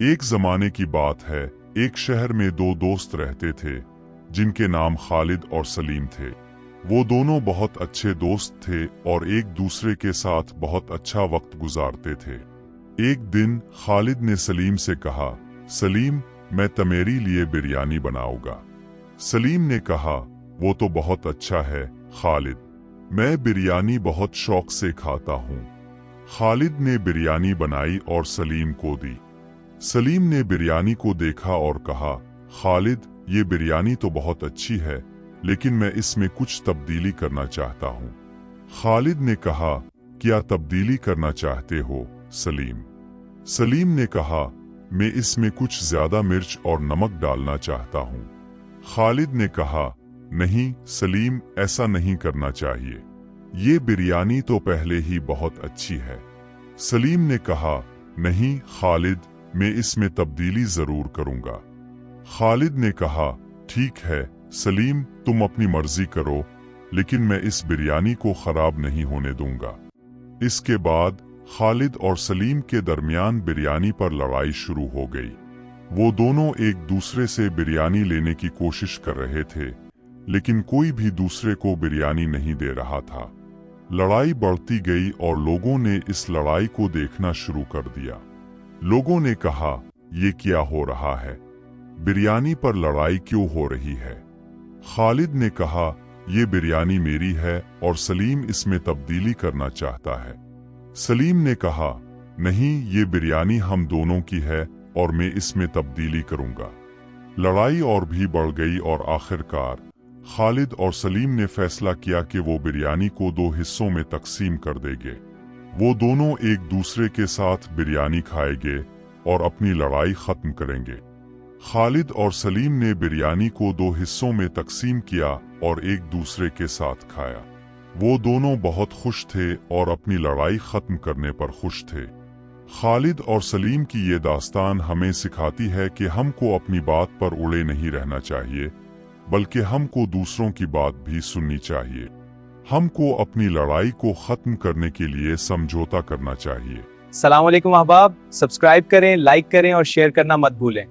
एक जमाने की बात है, एक शहर में दो दोस्त रहते थे जिनके नाम खालिद और सलीम थे। वो दोनों बहुत अच्छे दोस्त थे और एक दूसरे के साथ बहुत अच्छा वक्त गुजारते थे। एक दिन खालिद ने सलीम से कहा, सलीम, मैं तुम्हारे लिए बिरयानी बनाऊंगा। सलीम ने कहा, वो तो बहुत अच्छा है खालिद, मैं बिरयानी बहुत शौक से खाता हूँ। खालिद ने बिरयानी बनाई और सलीम को दी। सलीम ने बिरयानी को देखा और कहा, खालिद, ये बिरयानी तो बहुत अच्छी है, लेकिन मैं इसमें कुछ तब्दीली करना चाहता हूँ। खालिद ने कहा, क्या तब्दीली करना चाहते हो सलीम? सलीम ने कहा, मैं इसमें कुछ ज्यादा मिर्च और नमक डालना चाहता हूँ। खालिद ने कहा, नहीं सलीम, ऐसा नहीं करना चाहिए, ये बिरयानी तो पहले ही बहुत अच्छी है। सलीम ने कहा, नहीं खालिद, मैं इसमें तब्दीली जरूर करूंगा। खालिद ने कहा, ठीक है सलीम, तुम अपनी मर्जी करो, लेकिन मैं इस बिरयानी को खराब नहीं होने दूंगा। इसके बाद खालिद और सलीम के दरमियान बिरयानी पर लड़ाई शुरू हो गई। वो दोनों एक दूसरे से बिरयानी लेने की कोशिश कर रहे थे, लेकिन कोई भी दूसरे को बिरयानी नहीं दे रहा था। लड़ाई बढ़ती गई और लोगों ने इस लड़ाई को देखना शुरू कर दिया। लोगों ने कहा, ये क्या हो रहा है? बिरयानी पर लड़ाई क्यों हो रही है? खालिद ने कहा, ये बिरयानी मेरी है और सलीम इसमें तब्दीली करना चाहता है। सलीम ने कहा, नहीं, ये बिरयानी हम दोनों की है और मैं इसमें तब्दीली करूंगा। लड़ाई और भी बढ़ गई और आखिरकार खालिद और सलीम ने फैसला किया कि वो बिरयानी को दो हिस्सों में तकसीम कर देंगे। वो दोनों एक दूसरे के साथ बिरयानी खाएंगे और अपनी लड़ाई खत्म करेंगे। खालिद और सलीम ने बिरयानी को दो हिस्सों में तकसीम किया और एक दूसरे के साथ खाया। वो दोनों बहुत खुश थे और अपनी लड़ाई खत्म करने पर खुश थे। खालिद और सलीम की ये दास्तान हमें सिखाती है कि हमको अपनी बात पर अड़े नहीं रहना चाहिए, बल्कि हमको दूसरों की बात भी सुननी चाहिए। हमको अपनी लड़ाई को खत्म करने के लिए समझौता करना चाहिए। अस्सलाम वालेकुम अहबाब, सब्सक्राइब करें, लाइक करें और शेयर करना मत भूलें।